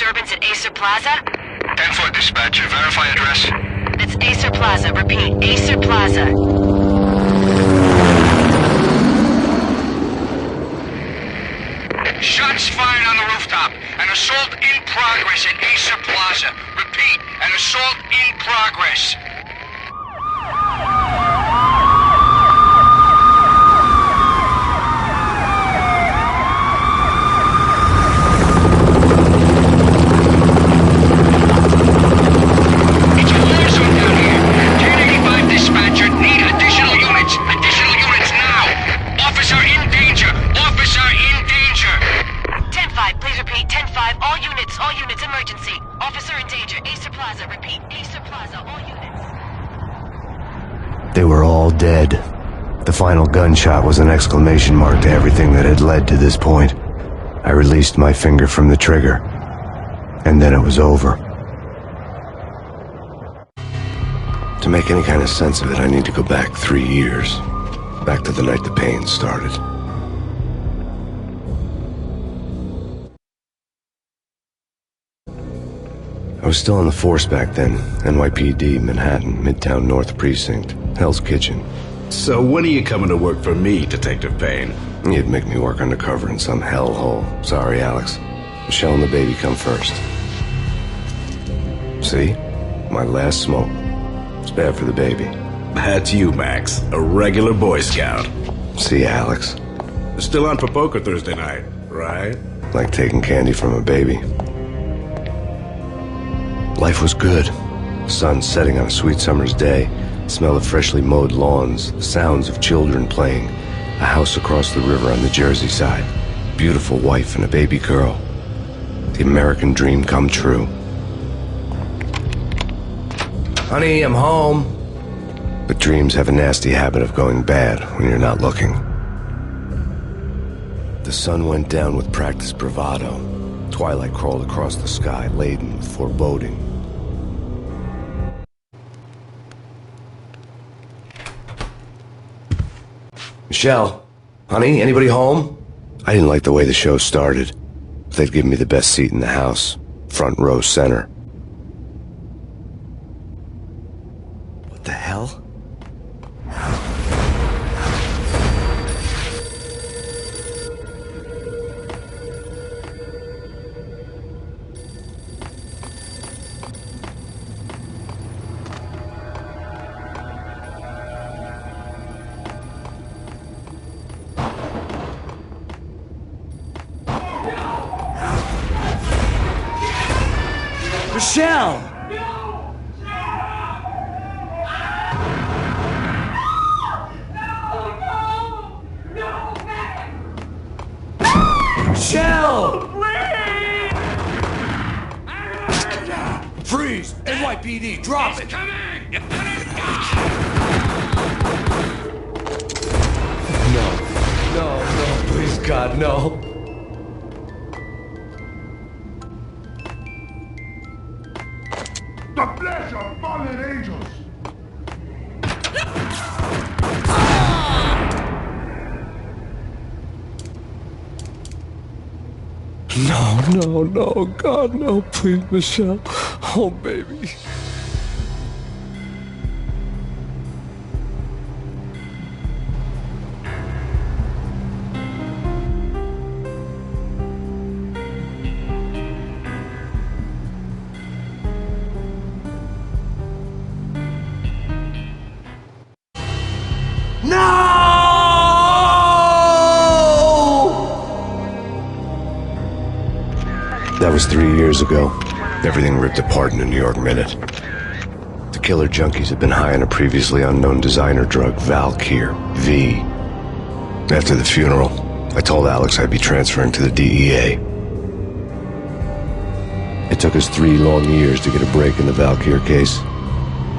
disturbance at Acer Plaza? 10-4 dispatcher. Verify address. It's Acer Plaza. Repeat, Acer Plaza. Shots fired on the rooftop. An assault in progress at Acer Plaza. Repeat, an assault in progress. It's a war zone down here. 1085 dispatcher. Need additional units. Additional units now. Officer in danger. Officer in danger. 10-5, please repeat. 10-5, all units, emergency. Officer in danger, Acer Plaza. Repeat, Acer Plaza, all units. They were all dead. The final gunshot was an exclamation mark to everything that had led to this point. I released my finger from the trigger, and then it was over. To make any kind of sense of it, I need to go back 3 years. Back to the night the Payne started. I was still on the force back then. NYPD, Manhattan, Midtown North Precinct, Hell's Kitchen. So when are you coming to work for me, Detective Payne? You'd make me work undercover in some hellhole. Sorry, Alex. Michelle and the baby come first. See? My last smoke. It's bad for the baby. That's you, Max. A regular Boy Scout. See, Alex. Still on for poker Thursday night, right? Like taking candy from a baby. Life was good. Sun setting on a sweet summer's day, smell of freshly mowed lawns, the sounds of children playing, a house across the river on the Jersey side, beautiful wife and a baby girl. The American dream come true. Honey, I'm home. But dreams have a nasty habit of going bad when you're not looking. The sun went down with practiced bravado. Twilight crawled across the sky, laden with foreboding. Michelle, honey, anybody home? I didn't like the way the show started. They'd give me the best seat in the house, front row center. What the hell? Michelle! Michelle! Freeze! NYPD, drop it! No, please God, no. The flesh of fallen angels! No, God, no, please, Michelle. Oh, baby. That was 3 years ago. Everything ripped apart in a New York minute. The killer junkies had been high on a previously unknown designer drug, Valkyr, V. After the funeral, I told Alex I'd be transferring to the DEA. It took us 3 long years to get a break in the Valkyr case.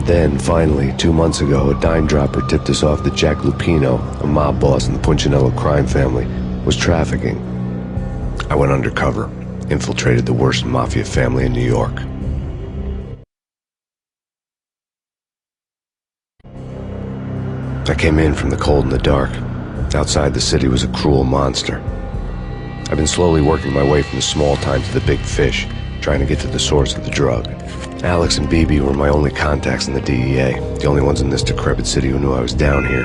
Then, finally, 2 months ago, a dime dropper tipped us off that Jack Lupino, a mob boss in the Punchinello crime family, was trafficking. I went undercover. Infiltrated the worst mafia family in New York. I came in from the cold and the dark. Outside the city was a cruel monster. I've been slowly working my way from the small time to the big fish, trying to get to the source of the drug. Alex and BB were my only contacts in the DEA, the only ones in this decrepit city who knew I was down here.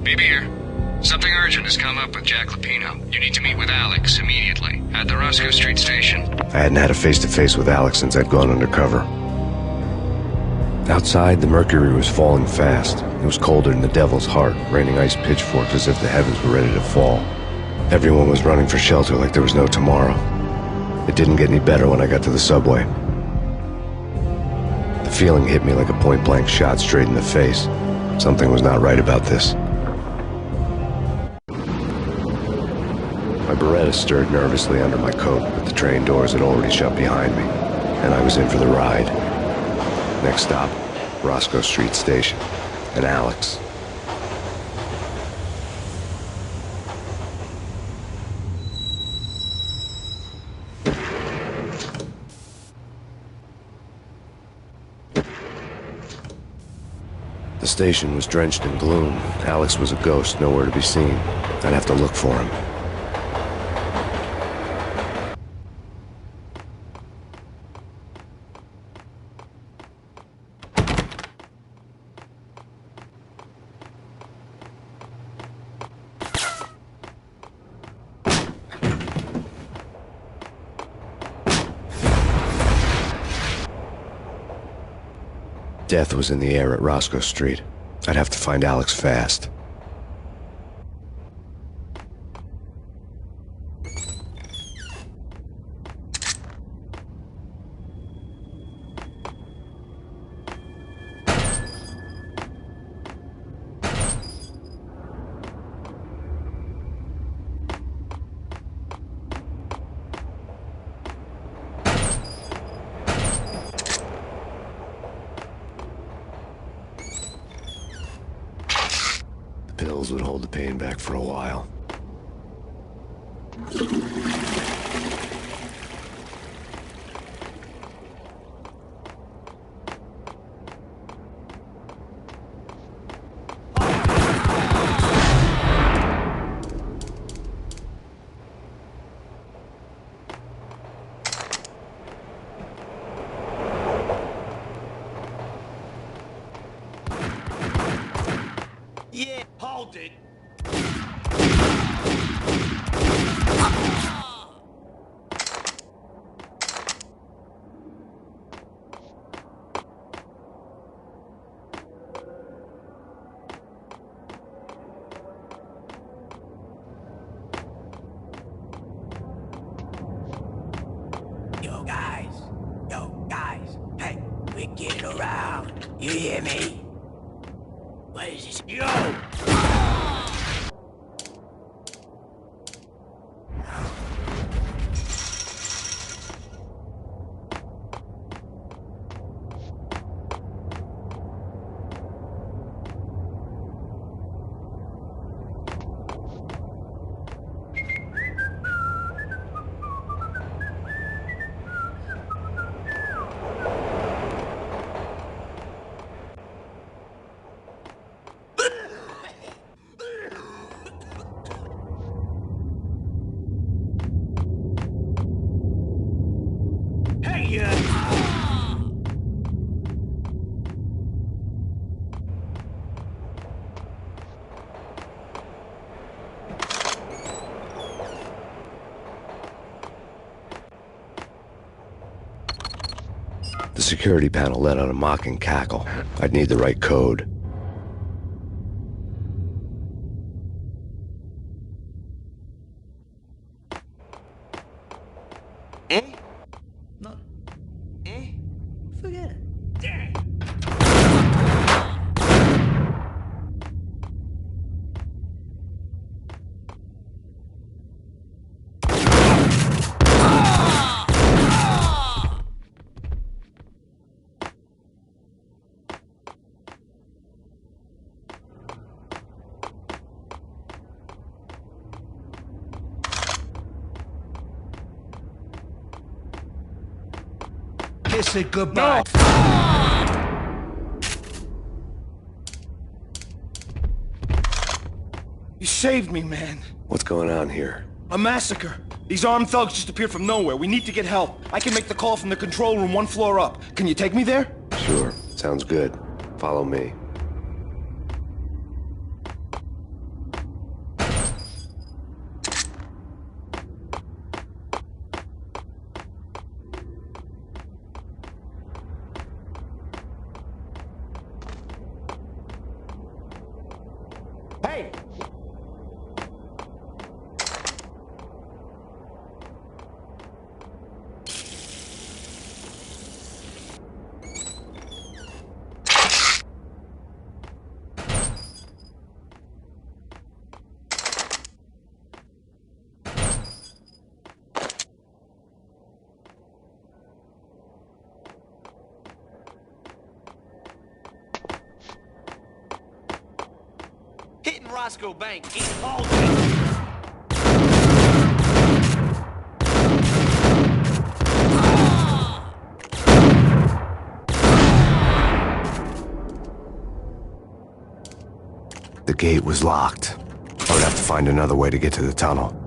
BB here. Something urgent has come up with Jack Lupino. You need to meet with Alex immediately at the Roscoe Street station. I hadn't had a face-to-face with Alex since I'd gone undercover. Outside, the mercury was falling fast. It was colder than the devil's heart, raining ice pitchforks as if the heavens were ready to fall. Everyone was running for shelter like there was no tomorrow. It didn't get any better when I got to the subway. The feeling hit me like a point-blank shot straight in the face. Something was not right about this. My Beretta stirred nervously under my coat, but the train doors had already shut behind me, and I was in for the ride. Next stop, Roscoe Street Station, and Alex. The station was drenched in gloom. Alex was a ghost, nowhere to be seen. I'd have to look for him. Death was in the air at Roscoe Street. I'd have to find Alex fast. Pills would hold the pain back for a while. Yeah, hold it. Yo guys, hey, we're getting around. You hear me? What is this? Yo! The security panel let out a mocking cackle. I'd need the right code. Eh? No. Eh? Forget it. Dang. Kiss it goodbye. You saved me, man. What's going on here? A massacre. These armed thugs just appeared from nowhere. We need to get help. I can make the call from the control room 1 floor up. Can you take me there? Sure, sounds good. Follow me. Hey! Hitting Roscoe Bank ain't all day. The gate was locked. I would have to find another way to get to the tunnel.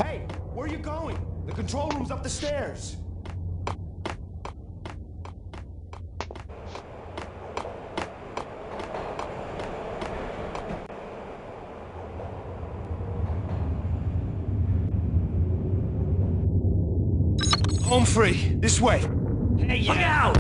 Hey! Where are you going? The control room's up the stairs. Home free. This way. Hey, look out!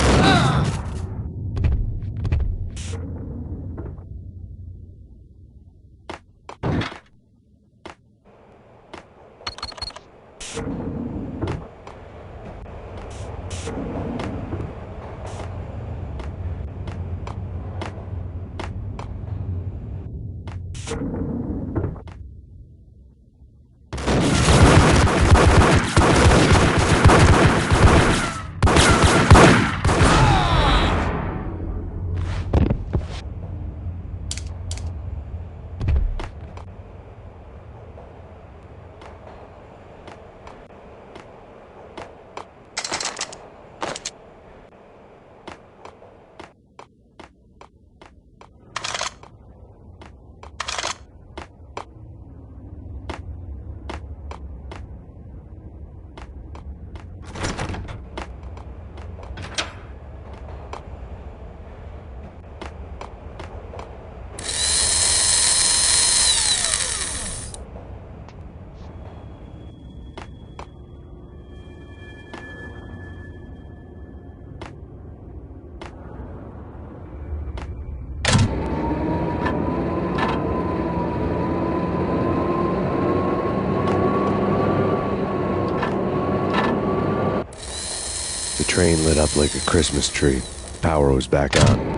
The train lit up like a Christmas tree. Power was back on.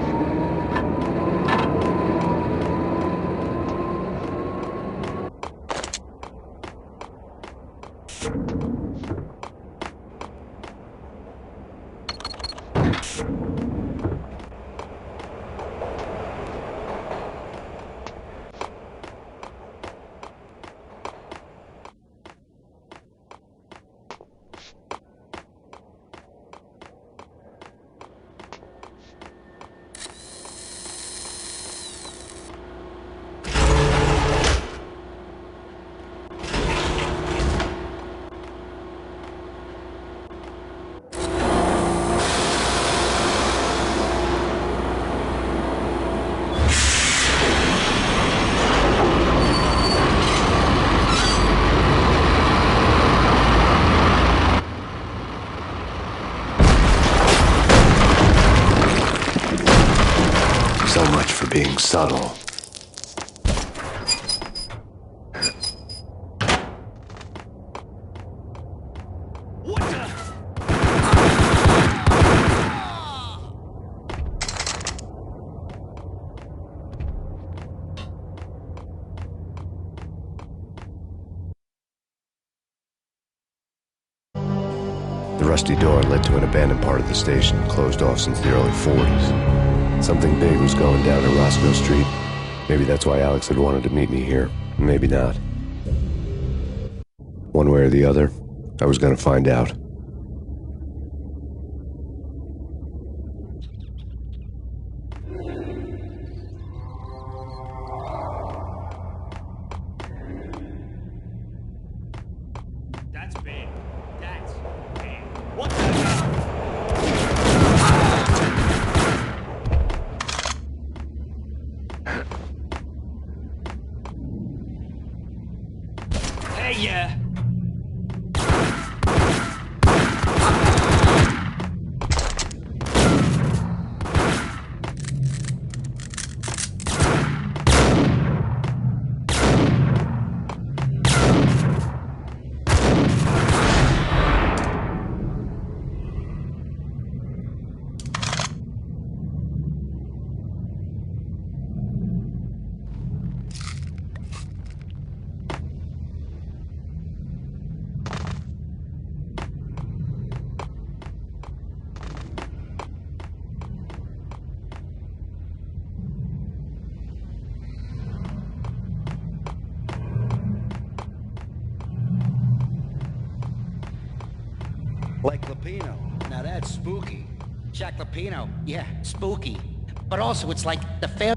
So much for being subtle. What the? The rusty door led to an abandoned part of the station, closed off since the early 40s. Something big was going down at Roscoe Street. Maybe that's why Alex had wanted to meet me here. Maybe not. One way or the other, I was gonna find out. That's big. That's big. What the hell? Hey, yeah. Like Lupino. Now that's spooky. Jack Lupino, yeah, spooky. But also it's like the fail.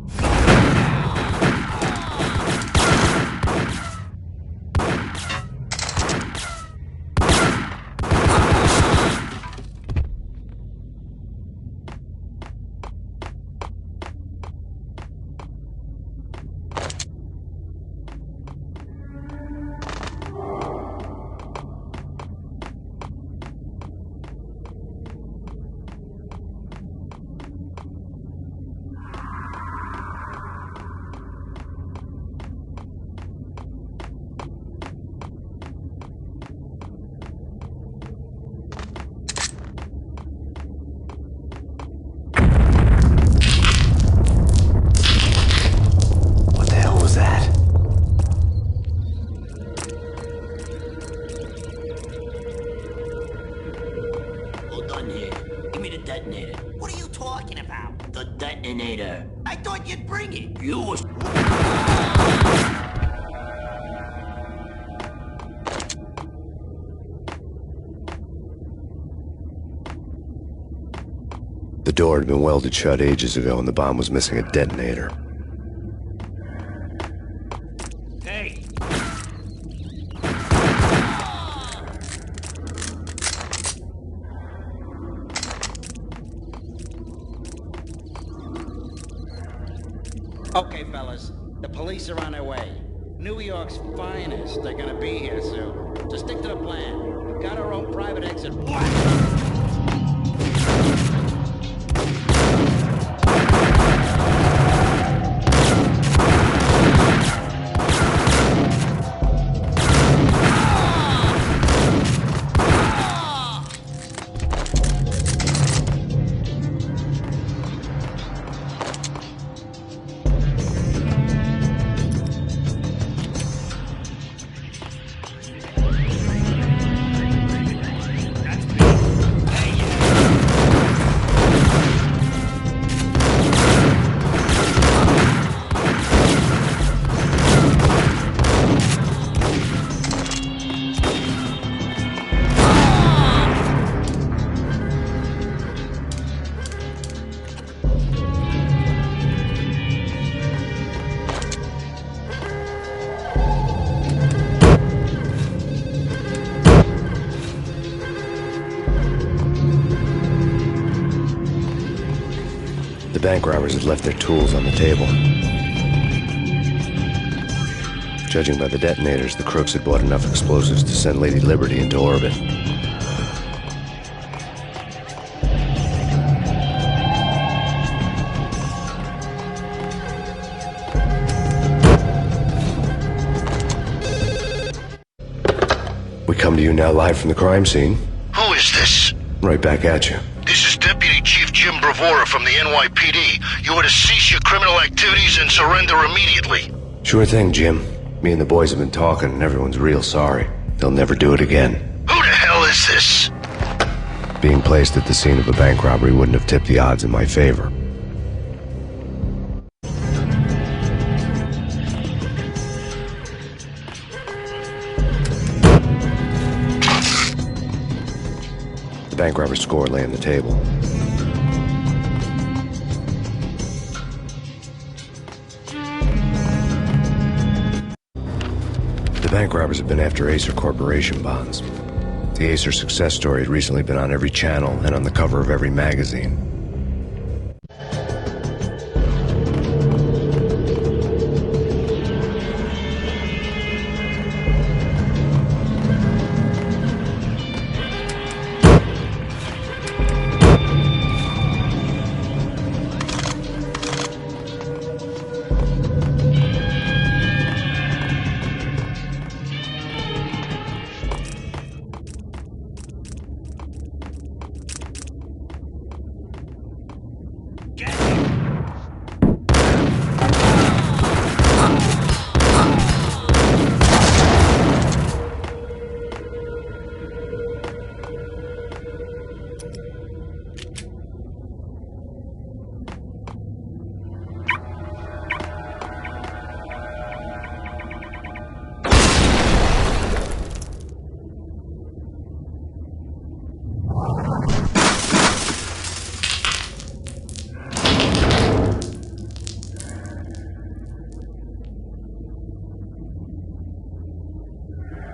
Detonator. What are you talking about? The detonator. I thought you'd bring it. You was... The door had been welded shut ages ago and the bomb was missing a detonator. Hey! Okay, fellas, the police are on their way. New York's finest are gonna be here soon. Just stick to the plan. We've got our own private exit. The bank robbers had left their tools on the table. Judging by the detonators, the crooks had bought enough explosives to send Lady Liberty into orbit. We come to you now live from the crime scene. Who is this? Right back at you. This is Deputy Chief Jim Bravura from the NYPD. You are to cease your criminal activities and surrender immediately. Sure thing, Jim. Me and the boys have been talking and everyone's real sorry. They'll never do it again. Who the hell is this? Being placed at the scene of a bank robbery wouldn't have tipped the odds in my favor. The bank robber's score lay on the table. The bank robbers have been after Acer Corporation bonds. The Acer success story had recently been on every channel and on the cover of every magazine.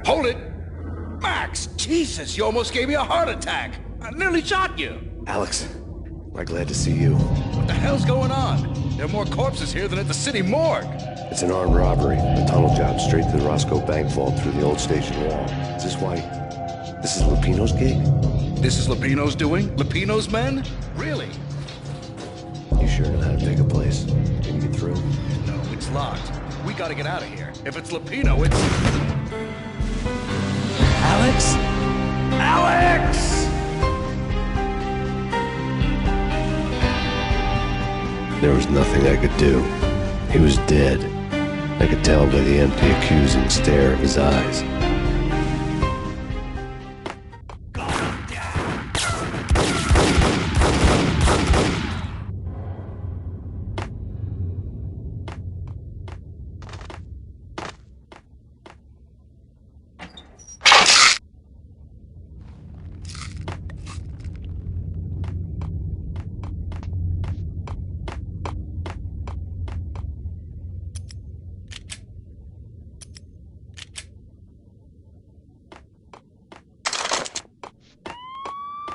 Hold it! Max! Jesus, you almost gave me a heart attack! I nearly shot you! Alex, I'm glad to see you. What the hell's going on? There are more corpses here than at the city morgue! It's an armed robbery, a tunnel job straight to the Roscoe Bank vault through the old station wall. Is this why... this is Lupino's gig? This is Lupino's doing? Lupino's men? Really? You sure know how to take a place? Can you get through? No, it's locked. We gotta get out of here. If it's Lupino, it's... Alex? Alex! There was nothing I could do. He was dead. I could tell by the empty, accusing stare of his eyes.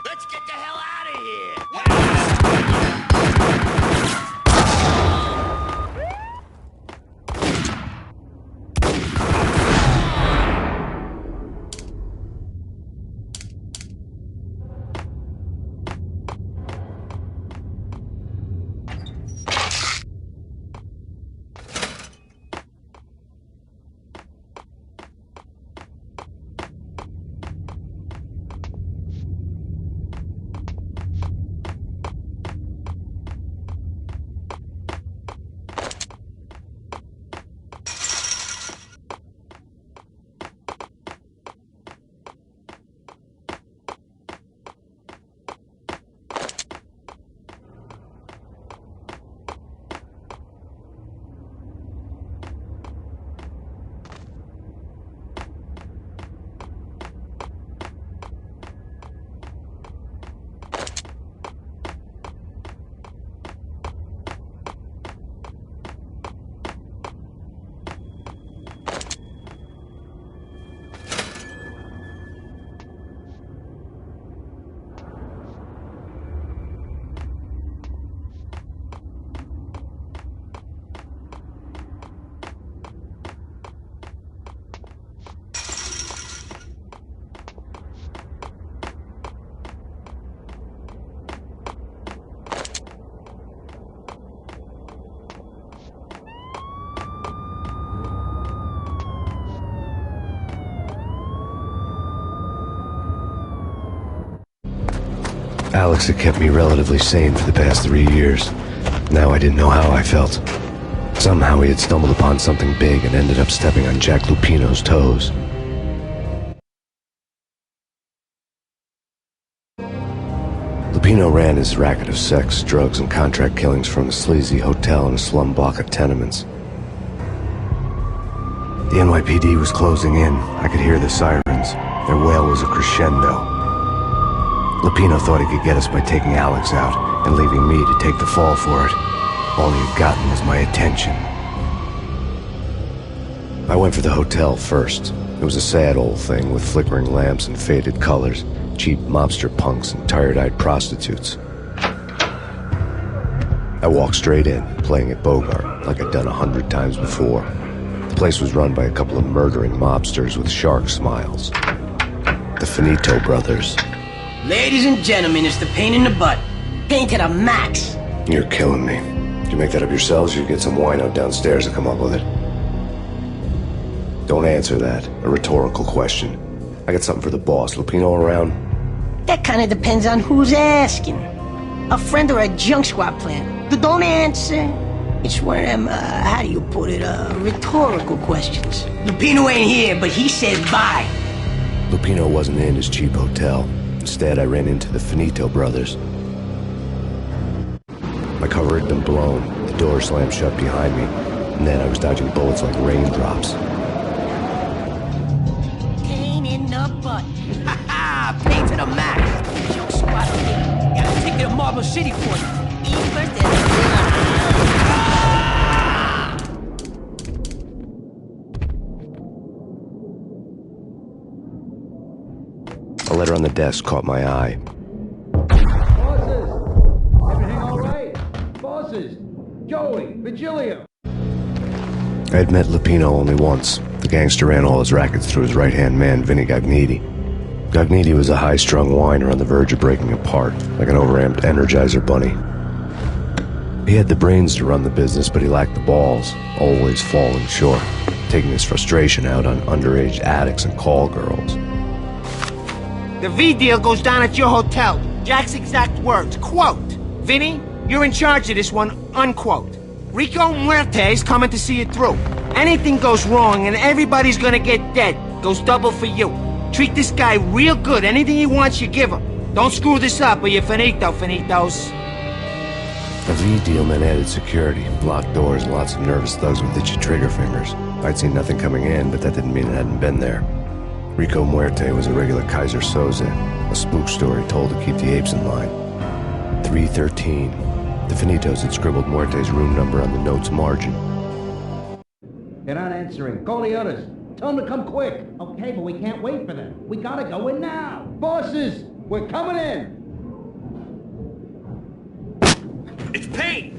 Let's get the hell out of here! Alex had kept me relatively sane for the past 3 years. Now I didn't know how I felt. Somehow he had stumbled upon something big and ended up stepping on Jack Lupino's toes. Lupino ran his racket of sex, drugs, and contract killings from a sleazy hotel in a slum block of tenements. The NYPD was closing in. I could hear the sirens. Their wail was a crescendo. Lupino thought he could get us by taking Alex out and leaving me to take the fall for it. All he had gotten was my attention. I went for the hotel first. It was a sad old thing with flickering lamps and faded colors, cheap mobster punks and tired-eyed prostitutes. I walked straight in, playing at Bogart, like I'd done 100 times before. The place was run by a couple of murdering mobsters with shark smiles. The Finito brothers. Ladies and gentlemen, it's the pain in the butt. Pain to the max. You're killing me. Did you make that up yourselves, or you get some wino downstairs to come up with it? Don't answer that. A rhetorical question. I got something for the boss. Lupino around? That kind of depends on who's asking. A friend or a junk squad plan. Don't answer. It's one of them, how do you put it, rhetorical questions. Lupino ain't here, but he said bye. Lupino wasn't in his cheap hotel. Instead, I ran into the Finito brothers. My cover had been blown. The door slammed shut behind me, and then I was dodging bullets like raindrops. Pain in the butt. Ha ha! Pain to the max. Junk squad here. Got a ticket to Marble City for you. Eat first and... A letter on the desk caught my eye. Bosses! Everything all right? Bosses! Joey! Virgilio! I had met Lupino only once. The gangster ran all his rackets through his right-hand man, Vinny Gagniti. Gagniti was a high-strung whiner on the verge of breaking apart, like an overamped Energizer bunny. He had the brains to run the business, but he lacked the balls, always falling short, taking his frustration out on underage addicts and call girls. The V deal goes down at your hotel. Jack's exact words, quote, "Vinny, you're in charge of this one," unquote. Rico Muerte's coming to see it through. Anything goes wrong and everybody's gonna get dead. Goes double for you. Treat this guy real good. Anything he wants, you give him. Don't screw this up or you're finito, finitos. A V deal meant added security, locked doors, and lots of nervous thugs with itchy trigger fingers. I'd seen nothing coming in, but that didn't mean it hadn't been there. Rico Muerte was a regular Kaiser Soze, a spook story told to keep the apes in line. 313. The Finitos had scribbled Muerte's room number on the note's margin. They're not answering. Call the others. Tell them to come quick. Okay, but we can't wait for them. We gotta go in now. Bosses, we're coming in. It's Payne!